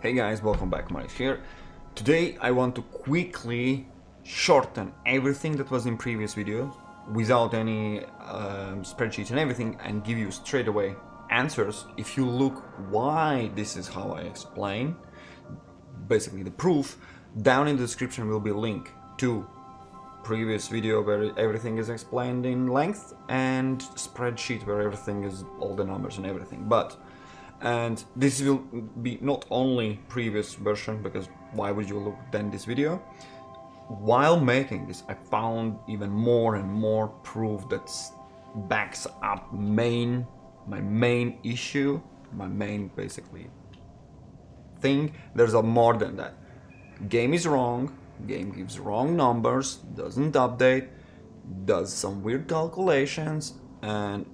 Hey guys, welcome back, Maris here. Today I want to quickly shorten everything that was in previous videos without any spreadsheets and everything and give you straight away answers. If you look why this is how I explain, basically the proof, down in the description will be a link to previous video where everything is explained in length and spreadsheet where everything is all the numbers and everything. And this will be not only previous version, because why would you look then this video? While making this, I found even more and more proof that backs up my main issue, my main basically thing. There's a more than that. Game is wrong, game gives wrong numbers, doesn't update, does some weird calculations, and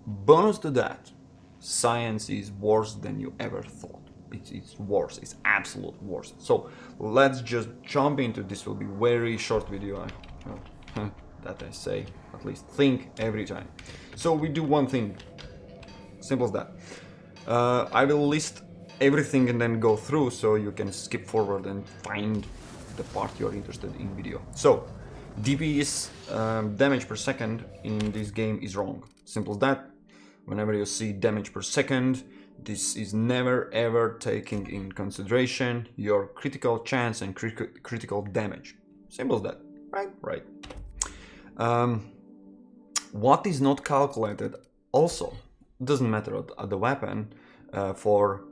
bonus to that, science is worse than you ever thought. It's worse, it's absolute worse. So let's just jump into this. Will be very short video, that I say, at least think every time. So we do one thing, simple as that. I will list everything and then go through so you can skip forward and find the part you're interested in video. So DPS, damage per second in this game is wrong. Simple as that. Whenever you see damage per second, this is never ever taking in consideration your critical chance and critical damage. Simple as that, right? Right. What is not calculated also, doesn't matter at the weapon, for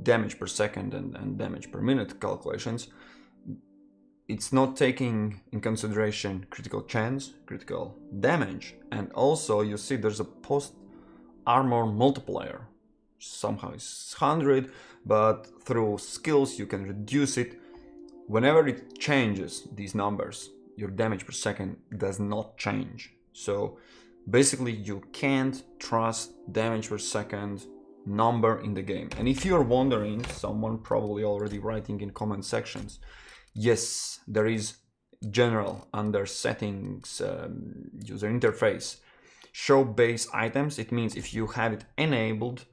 damage per second and damage per minute calculations, it's not taking in consideration critical chance, critical damage, and also you see there's a post armor multiplier. Somehow it's 100, but through skills you can reduce it. Whenever it changes these numbers, your damage per second does not change. So basically you can't trust damage per second number in the game. And if you're wondering, someone probably already writing in comment sections, yes, there is general under settings, user interface, show base items. It means if you have it enabled,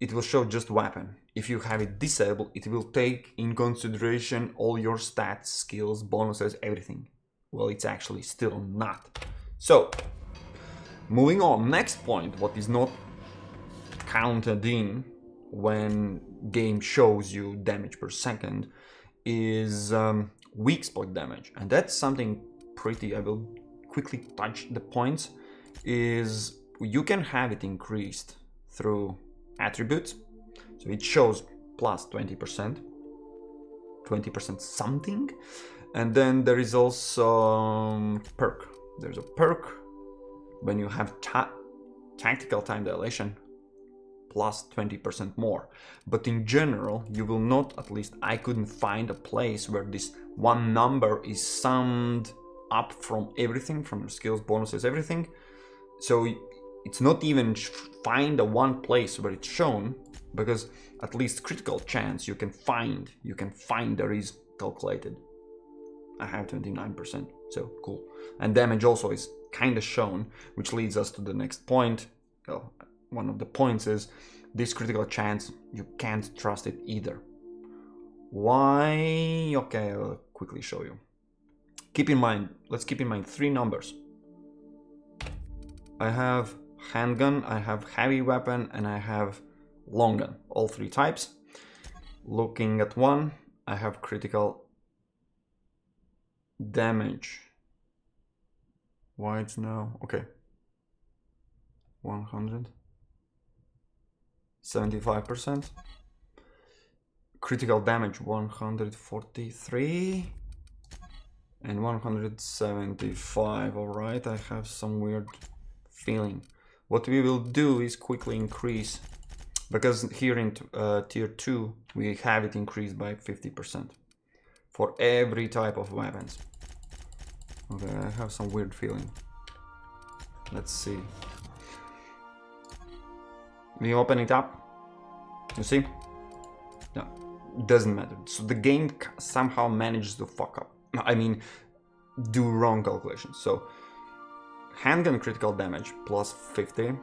it will show just weapon. If you have it disabled, it will take in consideration all your stats, skills, bonuses, everything. Well, it's actually still not. So moving on, next point, what is not counted in when game shows you damage per second is weak spot damage. And that's something pretty, I will quickly touch the points, is you can have it increased through attributes. So it shows plus 20%, 20% something. And then there is also perk. There's a perk when you have tactical time dilation, plus 20% more. But in general, you will not, at least I couldn't find a place where this one number is summed up from everything, from your skills, bonuses, everything. So it's not even find a one place where it's shown, because at least critical chance you can find there is calculated. I have 29%, so cool. And damage also is kind of shown, which leads us to the next point. Well, one of the points is this critical chance, you can't trust it either. Why? Okay, I'll quickly show you. Let's keep in mind three numbers. I have handgun, I have heavy weapon, and I have long gun, all three types. Looking at one, I have critical damage. Why it's now? Okay. 100. 75%. Critical damage 143 and 175. All right, I have some weird feeling. What we will do is quickly increase, because here in tier 2 we have it increased by 50% for every type of weapons. Okay, I have some weird feeling. Let's see. We open it up. You see? No, it doesn't matter. So the game somehow manages to fuck up. I mean, do wrong calculations. So handgun critical damage plus 50,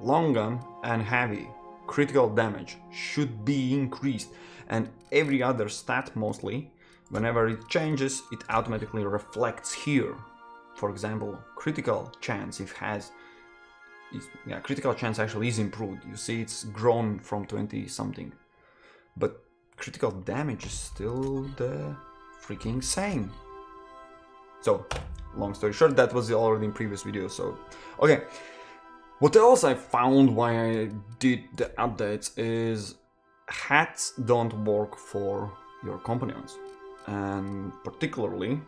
long gun and heavy critical damage should be increased, and every other stat mostly, whenever it changes, it automatically reflects here. For example, critical chance, critical chance actually is improved. You see it's grown from 20 something, but critical damage is still the freaking same. So, long story short, that was already in previous video. So, okay. What else I found why I did the updates is hats don't work for your companions, and particularly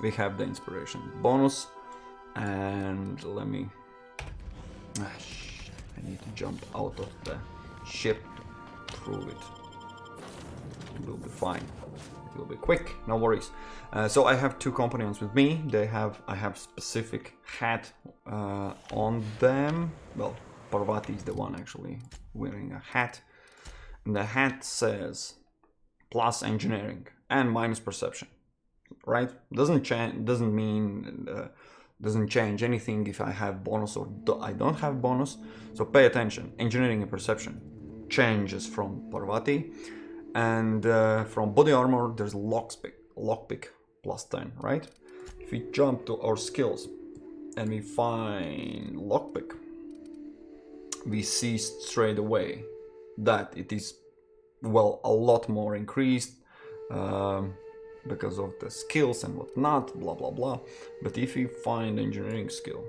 we have the inspiration bonus, and let me I need to jump out of the ship through it. It will be fine. It will be quick, no worries. So I have two companions with me. I have specific hat on them. Well, Parvati is the one actually wearing a hat. And the hat says plus engineering and minus perception, right? Doesn't change anything if I have bonus or I don't have bonus. So pay attention. Engineering and perception changes from Parvati, and from body armor there's lockpick plus 10, right? If we jump to our skills and we find lockpick, we see straight away that it is, well, a lot more increased because of the skills and whatnot, blah blah blah. But if you find engineering skill,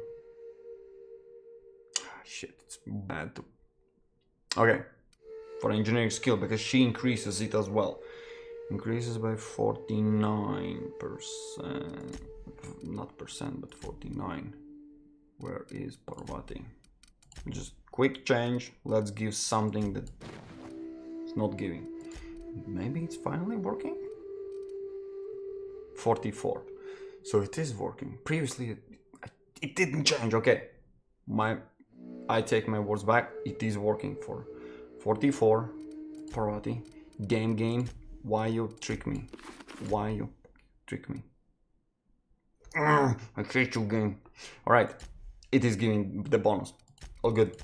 shit, it's bad to. Okay, for engineering skill, because she increases it as well. Increases by 49%, not percent, but 49. Where is Parvati? Just quick change. Let's give something that it's not giving. Maybe it's finally working. 44. So it is working. Previously it didn't change. Okay, I take my words back. It is working for 44. Parvati, game. Why you trick me? Why you trick me? I hate you, game. All right, it is giving the bonus. All good.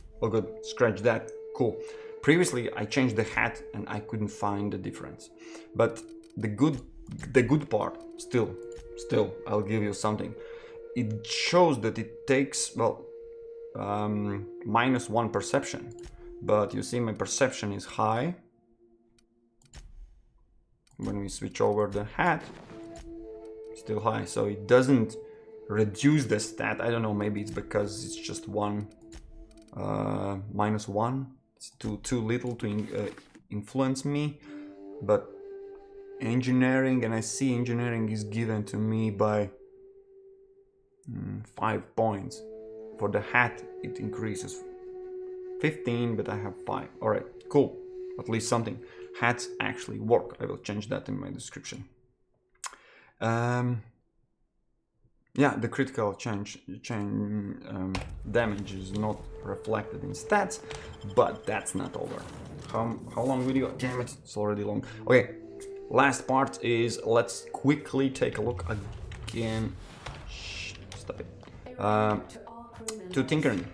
Scratch that. Cool. Previously I changed the hat and I couldn't find the difference, but the good part, still I'll give you something. It shows that it takes, well, -1 perception, but you see my perception is high. When we switch over the hat, still high, so it doesn't reduce the stat. I don't know, maybe it's because it's just one -1. It's too little to influence me. But engineering, and I see engineering is given to me by 5 points. For the hat it increases 15, but I have 5. All right, cool, at least something. Hats actually work. I will change that in my description. Yeah, the critical damage is not reflected in stats, but that's not over. How long video? Damn it, it's already long. Okay, last part is, let's quickly take a look again. Shh, stop it. To tinkering.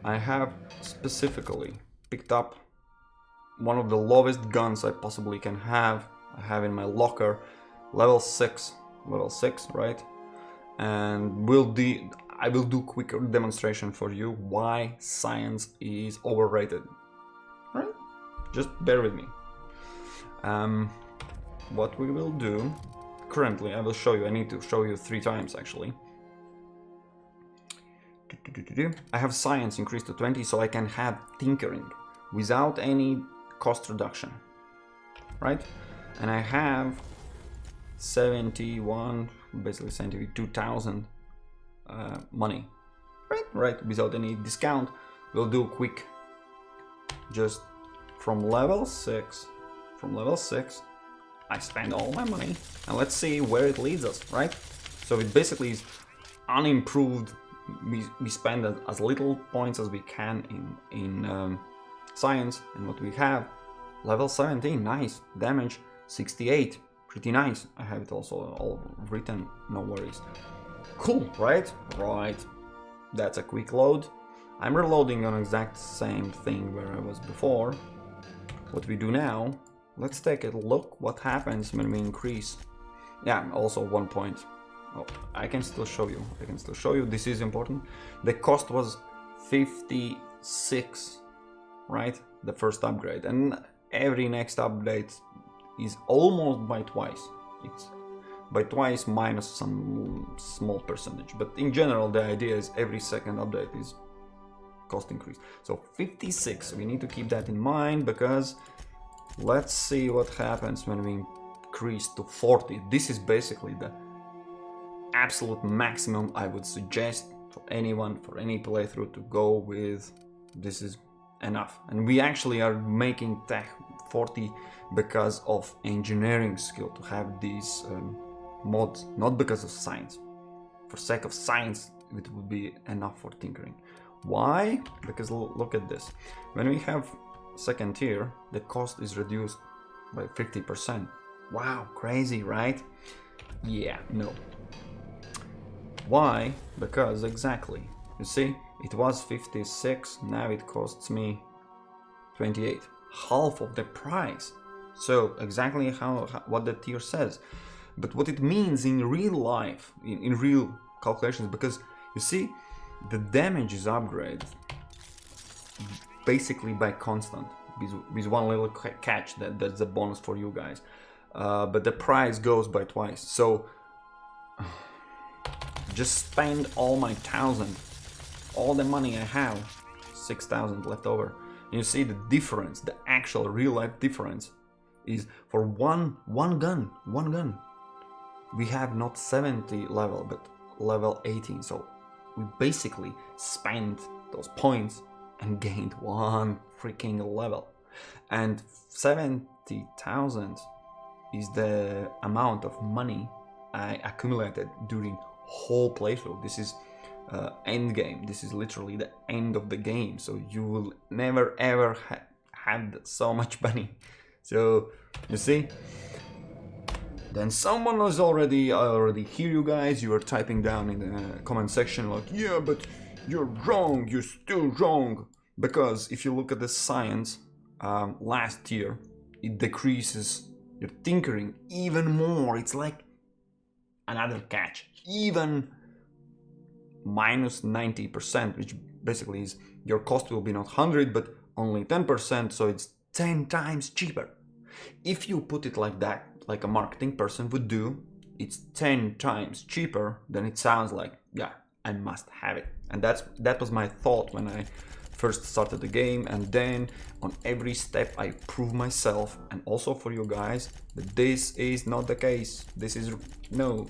I have specifically picked up one of the lowest guns I possibly can have. I have in my locker, level 6, right? And I will do quick demonstration for you why science is overrated. Right? Just bear with me. What we will do currently, I will show you. I need to show you 3 times actually. I have science increased to 20, so I can have tinkering without any cost reduction, right? And I have 71, basically 72,000 money, right? Without any discount. We'll do quick, just from level 6. I spend all my money, and let's see where it leads us, right? So it basically is unimproved. We spend as little points as we can in science, and what we have, level 17, nice. Damage 68, pretty nice. I have it also all written, no worries. Cool, right? Right. That's a quick load. I'm reloading on exact same thing where I was before. What we do now, let's take a look what happens when we increase. Yeah, also 1 point. Oh, I can still show you. This is important. The cost was 56, right? The first upgrade, and every next update is almost by twice. It's by twice minus some small percentage, but in general the idea is every second update is cost increase. So 56, we need to keep that in mind, because let's see what happens when we increase to 40. This is basically the absolute maximum I would suggest for anyone, for any playthrough, to go with. This is enough, and we actually are making tech 40 because of engineering skill, to have these mods, not because of science. For sake of science, it would be enough for tinkering. Why? Because look at this. When we have second tier, the cost is reduced by 50%. Wow, crazy, right? Yeah, no. Why? Because exactly, you see, it was 56, now it costs me 28, half of the price. So exactly what the tier says. But what it means in real life, in real calculations, because you see, the damage is upgraded basically by constant, with one little catch, that's a bonus for you guys. But the price goes by twice. So just spend all my 1,000, all the money I have, 6,000 left over. And you see the difference, the actual real life difference is for one gun. We have not 70 level, but level 18. So we basically spent those points and gained one freaking level. And 70,000 is the amount of money I accumulated during whole playthrough. This is end game. This is literally the end of the game. So you will never ever have so much money. So you see. Then someone was already hear you guys. You were typing down in the comment section like, yeah, but you're wrong. You're still wrong. Because if you look at the science, last year, it decreases your tinkering even more. It's like another catch. Even minus 90%, which basically is your cost will be not 100, but only 10%. So it's 10 times cheaper. If you put it like that, like a marketing person would do, it's 10 times cheaper, then it sounds like, yeah, I must have it. And that was my thought when I first started the game, and then on every step I prove myself, and also for you guys, that this is not the case. This is no.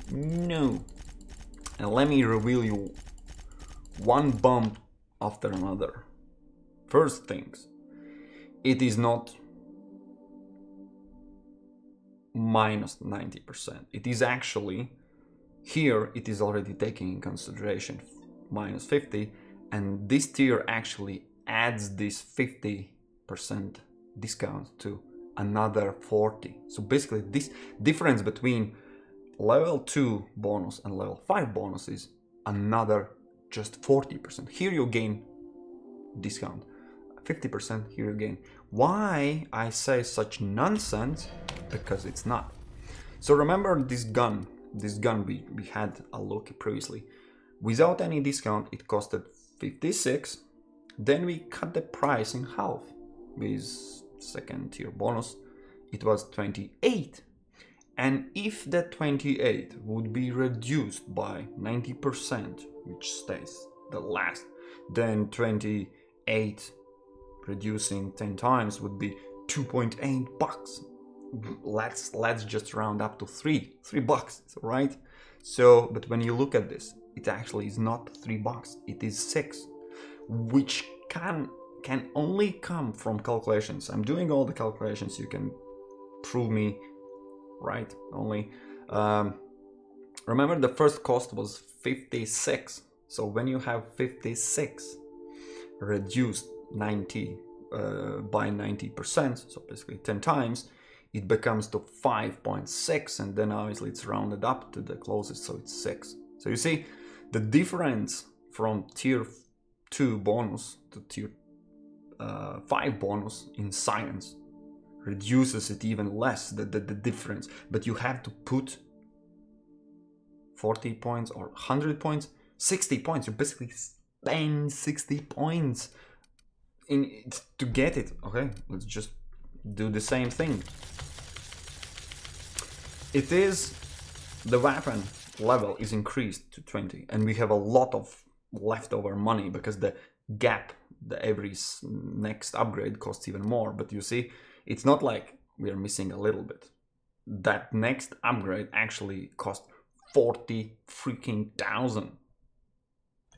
And let me reveal you one bump after another. First things, it is not minus 90%. It is actually, here it is already taking in consideration minus 50, and this tier actually adds this 50% discount to another 40. So basically this difference between level 2 bonus and level 5 bonus is another just 40%. Here you gain discount 50%, here you gain. Why I say such nonsense? Because it's not. So remember this gun we had a look previously. Without any discount it costed 56. Then we cut the price in half with second tier bonus. It was 28. And if the 28 would be reduced by 90%, which stays the last, then 28 reducing 10 times would be 2.8 bucks. Let's just round up to $3 right? So, but when you look at this, it actually is not $3, it is 6, which can only come from calculations. I'm doing all the calculations, you can prove me right. Only remember the first cost was 56. So when you have 56 reduced 90 by 90%, so basically 10 times, it becomes to 5.6, and then obviously it's rounded up to the closest, so it's 6. So you see the difference from tier 2 bonus to tier 5 bonus in science reduces it even less, the difference. But you have to put 40 points or 100 points, 60 points. You basically spend 60 points to get it. Okay, let's just do the same thing. It is, the weapon level is increased to 20, and we have a lot of leftover money because the gap, every next upgrade costs even more. But you see, it's not like we are missing a little bit. That next upgrade actually cost 40 freaking thousand.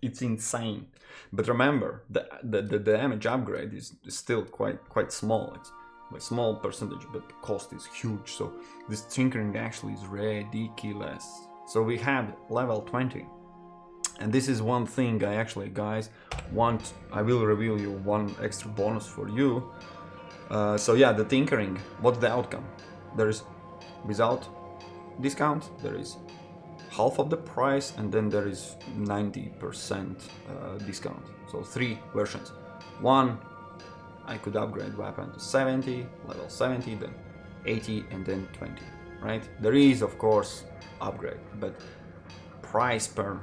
It's insane. But remember, the damage upgrade is still quite small. It's a small percentage, but the cost is huge. So this tinkering actually is ridiculous. So we have level 20. And this is one thing I actually, guys, I will reveal you one extra bonus for you. So yeah, the tinkering, what's the outcome? There is, without discount, there is half of the price, and then there is 90% discount. So 3 versions. One, I could upgrade weapon to 70, level 70, then 80, and then 20, right? There is, of course, upgrade, but price per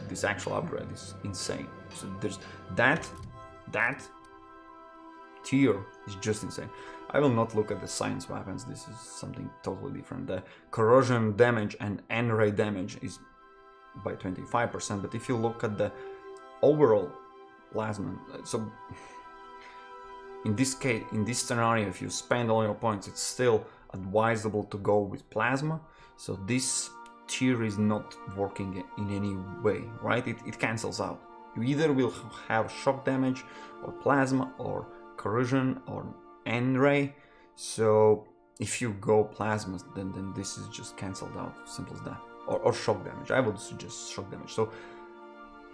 this actual upgrade is insane. So there's that tier is just insane. I will not look at the science weapons, this is something totally different. The corrosion damage and N-ray damage is by 25%, but if you look at the overall plasma, so in this case, in this scenario, if you spend all your points, it's still advisable to go with plasma. So this tier is not working in any way, right? It cancels out. You either will have shock damage or plasma or corrosion or N-ray. So if you go plasma, then this is just cancelled out, simple as that. Or shock damage. I would suggest shock damage. So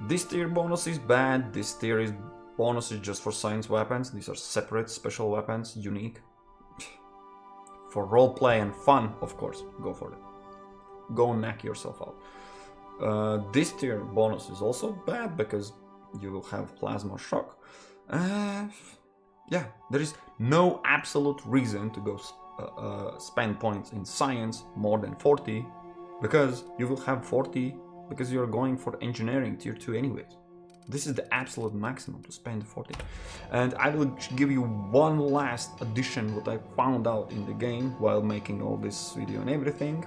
this tier bonus is bad. This tier is bonus is just for science weapons. These are separate special weapons, unique. For roleplay and fun, of course, go for it. Go knock yourself out. This tier bonus is also bad because you will have plasma shock. Yeah, there is no absolute reason to go spend points in science more than 40, because you will have 40 because you're going for engineering tier 2 anyways. This is the absolute maximum to spend 40. And I will give you one last addition what I found out in the game while making all this video and everything.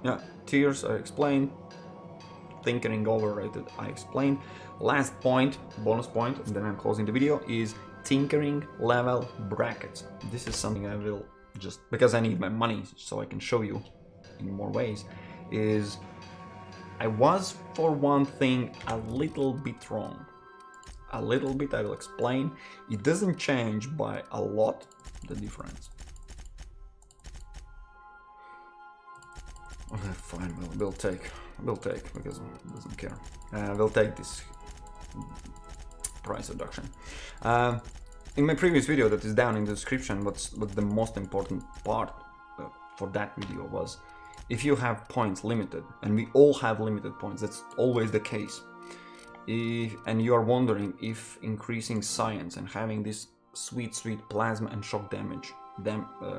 Yeah, tiers I explained. Tinkering overrated I explained. Last point, bonus point, and then I'm closing the video, is tinkering level brackets. This is something I will just, because I need my money so I can show you in more ways, is I was, for one thing, a little bit wrong. A little bit, I will explain. It doesn't change by a lot, the difference. Okay, fine, we'll take, because it doesn't care. We'll take this price reduction. In my previous video that is down in the description, what the most important part for that video was, if you have points limited, and we all have limited points, that's always the case. And you are wondering if increasing science and having this sweet plasma and shock damage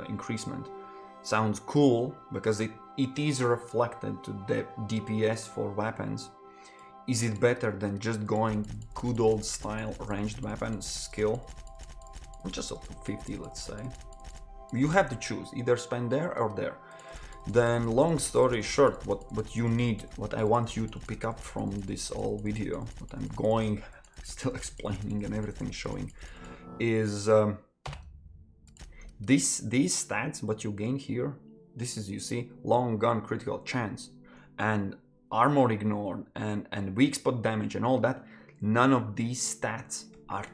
increasement sounds cool, because it is reflected to the DPS for weapons. Is it better than just going good old style ranged weapon skill? Just up to 50, let's say. You have to choose, either spend there or there. Then, long story short, what you need, what I want you to pick up from this whole video, what I'm going, still explaining and everything showing, is these stats, what you gain here, this is, you see, long gun critical chance, and armor ignored, and weak spot damage and all that. None of these stats are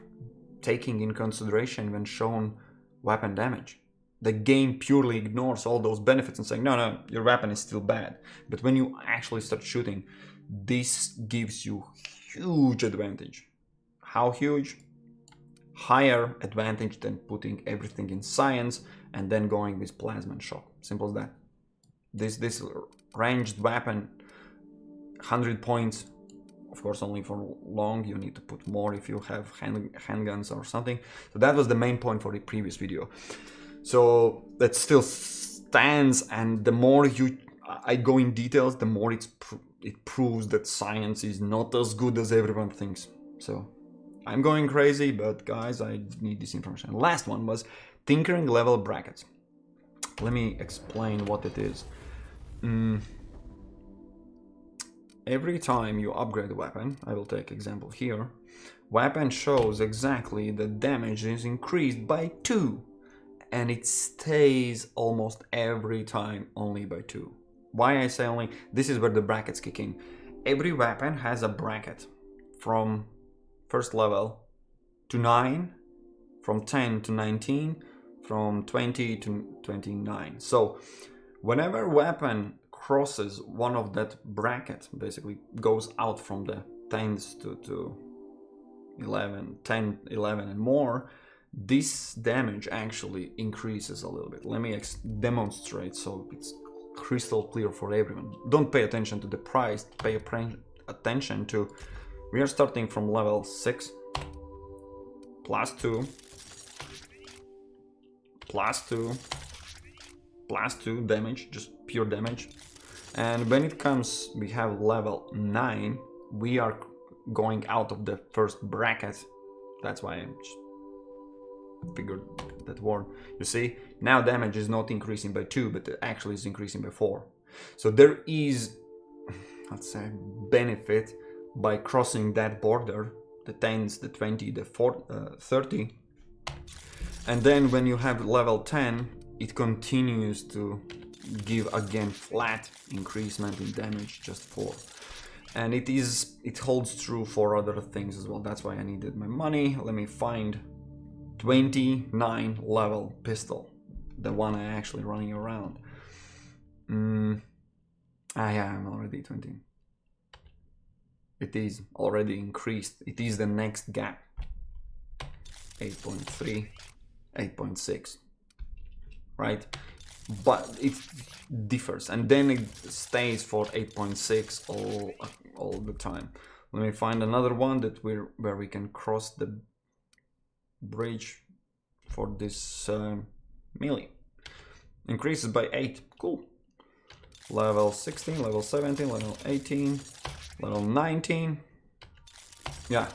taking in consideration when shown weapon damage. The game purely ignores all those benefits and saying, no, your weapon is still bad. But when you actually start shooting, this gives you huge advantage. How huge? Higher advantage than putting everything in science and then going with plasma and shock. Simple as that. This ranged weapon 100 points. Of course, only for long. You need to put more if you have handguns or something. So that was the main point for the previous video. So that still stands, and the more I go in details, the more it proves that science is not as good as everyone thinks. So I'm going crazy, but guys, I need this information. Last one was tinkering level brackets. Let me explain what it is. Every time you upgrade a weapon, I will take example here, weapon shows exactly the damage is increased by 2, and it stays almost every time only by 2. Why I say only? This is where the brackets kick in. Every weapon has a bracket from first level to 9, from 10 to 19, from 20 to 29. So whenever weapon crosses one of that bracket, basically goes out from the 10s to 11, 10, 11 and more, this damage actually increases a little bit. Let me demonstrate so it's crystal clear for everyone. Don't pay attention to the price, pay attention to, we are starting from level 6, plus 2, plus 2, plus 2 damage, just pure damage. And when it comes, we have level 9, we are going out of the first bracket. That's why I just figured that word. You see, now damage is not increasing by 2, but it actually is increasing by 4. So there is, let's say, benefit by crossing that border, the 10s, the 20, the 30. And then when you have level 10, it continues to give again flat increasement in damage, just 4. And it holds true for other things as well. That's why I needed my money. Let me find 29 level pistol, the one I actually running around. Yeah, I'm already 20. It is already increased. It is the next gap. 8.3, 8.6, right? But it differs, and then it stays for 8.6 all the time. Let me find another one that where we can cross the bridge for this melee. Increases by 8. Cool. Level 16, level 17, level 18, level 19. Yeah,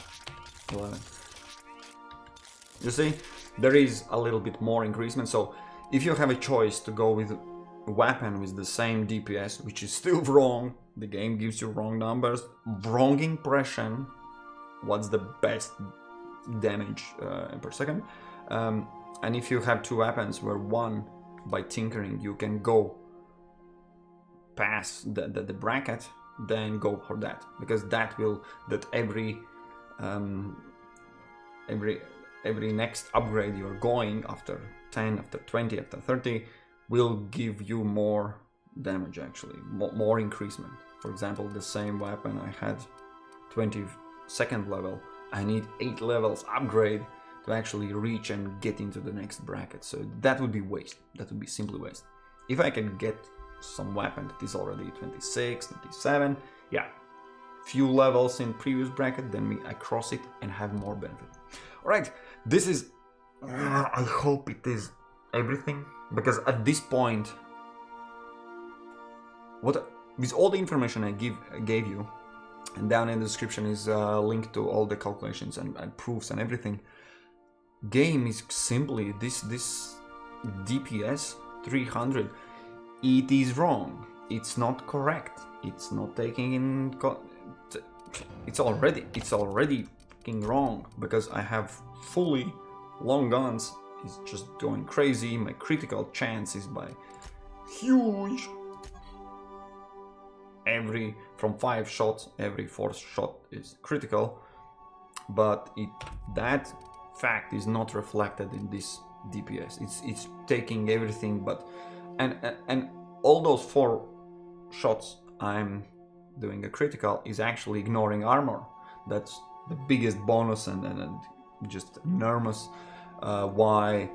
11. You see, there is a little bit more increasement. So if you have a choice to go with a weapon with the same DPS, which is still wrong, the game gives you wrong numbers, wrong impression, what's the best damage per second. And if you have two weapons where one, by tinkering, you can go past the bracket, then go for that, because that will, that every next upgrade you're going after 10, after 20, after 30 will give you more damage, actually more increasement. For example, the same weapon I had 22nd level, I need 8 levels upgrade to actually reach and get into the next bracket. So that would be waste. That would be simply waste. If I can get some weapon that is already 26, 27, yeah, few levels in previous bracket, then I cross it and have more benefit. All right, this is, I hope it is everything, because at this point, with all the information I gave you, and down in the description is a link to all the calculations and proofs and everything. Game is simply this DPS 300. It is wrong. It's not correct. It's not taking in. It's already fucking wrong, because I have fully long guns. It's just going crazy. My critical chance is by huge. From 5 shots, every 4th shot is critical, but that fact is not reflected in this DPS. It's taking everything, but and all those 4 shots I'm doing a critical is actually ignoring armor. That's the biggest bonus and just enormous. Why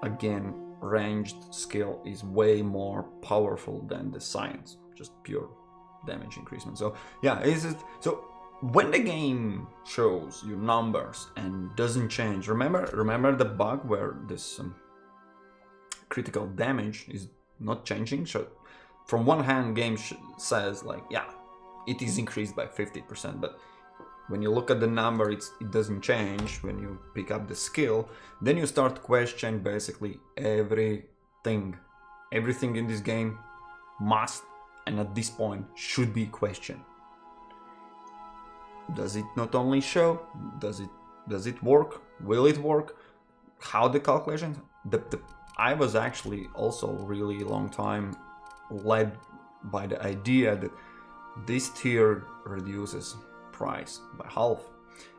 again ranged skill is way more powerful than the science, just pure damage increasement. So yeah, so when the game shows you numbers and doesn't change, remember the bug where this critical damage is not changing. So from one hand, game says like, yeah, it is increased by 50%, but when you look at the number, it doesn't change. When you pick up the skill, then you start questioning basically everything in this game must, and at this point should be questioned. Does it not only show, does it work, will it work, how the calculations, I was actually also really long time led by the idea that this tier reduces price by half,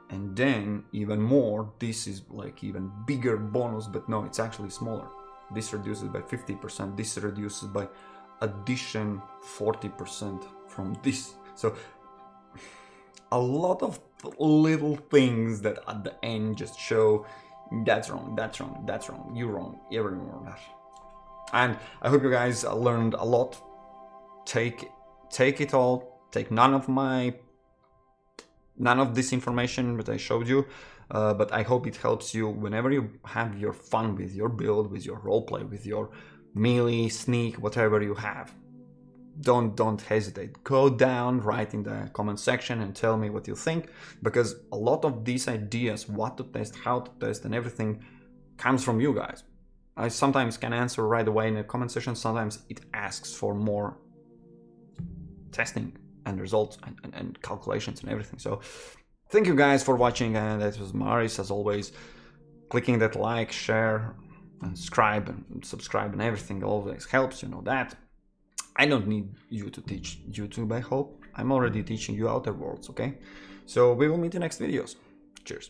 and then even more, this is like even bigger bonus, but no, it's actually smaller. This reduces by 50%, this reduces by addition 40% from this. So a lot of little things that at the end just show that's wrong, that's wrong, that's wrong, you're wrong, everyone wrong. And I hope you guys learned a lot. Take it all, take none of this information that I showed you, but I hope it helps you whenever you have your fun with your build, with your roleplay, with your melee, sneak, whatever you have. Don't hesitate. Go down, write in the comment section and tell me what you think, because a lot of these ideas, what to test, how to test, and everything comes from you guys. I sometimes can answer right away in the comment section, sometimes it asks for more testing and results and calculations and everything. So thank you guys for watching, and that was Maris as always. Clicking that like, share, and subscribe and everything always helps, you know that. I don't need you to teach YouTube, I hope. I'm already teaching you Outer Worlds, okay? So we will meet in next videos. Cheers.